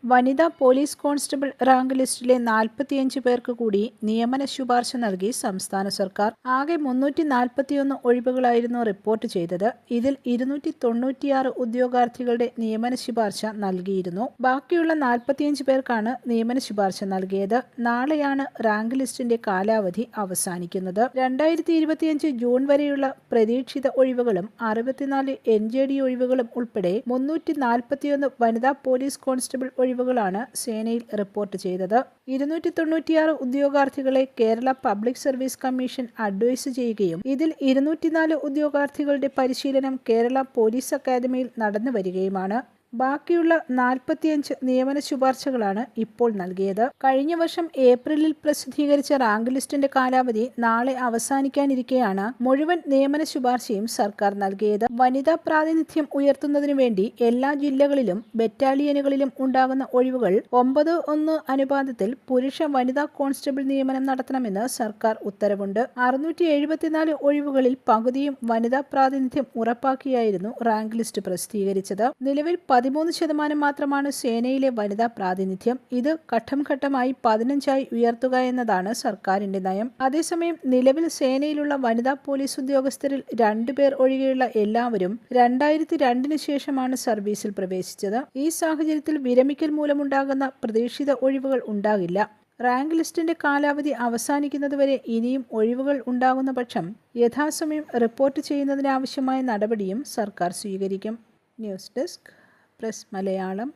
വനിതാ police constable rank ലിസ്റ്റിലെ 45 പേർക്ക് കൂടി നിയമന ശുപാർശ നൽകി സംസ്ഥാന സർക്കാർ. ആകെ 341 ഒഴിവുകളായിരുന്നു റിപ്പോർട്ട് ചെയ്തത്. ഇതിൽ 296 ഉദ്യോഗാർത്ഥികളുടെ നിയമന ശുപാർശ നൽകിയിരുന്നു. ബാക്കിയുള്ള 45 പേർക്കാണ് നിയമന ശുപാർശ നൽകിയത്. നാളെയാണ് റാങ്ക് ലിസ്റ്റിന്റെ കാലാവധി അവസാനിക്കുന്നത്. 2025 ജൂൺ വരെയുള്ള പ്രതീക്ഷിത ഒഴിവുകളും 64 NJD ഒഴിവുകളും ഉൾപ്പെടെ 341 വനിതാ പോലീസ് കോൺസ്റ്റബിൾ ഒഴിവുകളാണ് സേനയിൽ റിപ്പോർട്ട് ചെയ്തത്. 296 ഉദ്യോഗാർത്ഥികളെ Kerala public service commission advise ചെയ്യുകയും ഇതിൽ 204 ഉദ്യോഗാർത്ഥികളുടെ പരിശീലനം കേരള പോലീസ് അക്കാദമിയിൽ നടന്നു വരികയുമാണ്. ബാക്കിയുള്ള 45 നിയമന ശുപാർശകളാണ് ഇപ്പോൾ നൽകിയത്. കഴിഞ്ഞ വർഷം ഏപ്രിലിൽ പ്രസിദ്ധീകരിച്ച റാങ്ക് ലിസ്റ്റിന്റെ കാലാവധി നാളെ അവസാനിക്കാനിരിക്കെയാണ് മുഴുവൻ നിയമന ശുപാർശയും സർക്കാർ നൽകിയത്. വനിതാ പ്രാതിനിധ്യം ഉയർത്തുന്നതിനു വേണ്ടി എല്ലാ ജില്ലകളിലും ബറ്റാലിയനുകളിലും ഉണ്ടാകുന്ന ഒഴിവുകൾ 9:1 അനുപാതത്തിൽ പുരുഷ വനിതാ കോൺസ്റ്റബിൾ നിയമനം നടത്തണമെന്ന് സർക്കാർ ഉത്തരവുണ്ട്. 674 ഒഴിവുകളിൽ പകുതിയും വനിതാ പ്രാതിനിധ്യം ഉറപ്പാക്കിയായിരുന്നു റാങ്ക് ലിസ്റ്റ് പ്രസിദ്ധീകരിച്ചത്. നിലവിൽ 13% മാത്രമാണ് സേനയിലെ വനിതാ പ്രാതിനിധ്യം. ഇത് ഘട്ടം ഘട്ടമായി 15 ഉയർത്തുക എന്നതാണ് സർക്കാരിന്റെ നയം. അതേസമയം നിലവിൽ സേനയിലുള്ള വനിതാ പോലീസ് ഉദ്യോഗസ്ഥരിൽ 2 പേർ ഒഴികെയുള്ള എല്ലാവരും 2002 ശേഷമാണ് സർവീസിൽ പ്രവേശിച്ചത്. ഈ സാഹചര്യത്തിൽ വിരമിക്കൽ മൂലമുണ്ടാകുന്ന പ്രതീക്ഷിത ഒഴിവുകൾ ഉണ്ടാകില്ല. റാങ്ക് ലിസ്റ്റിന്റെ കാലാവധി അവസാനിക്കുന്നതുവരെ ഇനിയും ഒഴിവുകൾ ഉണ്ടാകുന്ന പക്ഷം യഥാസമയം റിപ്പോർട്ട് ചെയ്യുന്നതിനാവശ്യമായ നടപടിയും സർക്കാർ സ്വീകരിക്കും. News desk press Malayalam.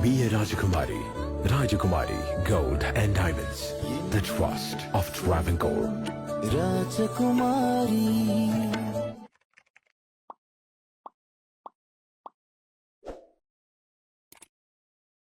Be a Rajakumari. Rajakumari Gold and Diamonds. The trust of Travancore. Rajakumari.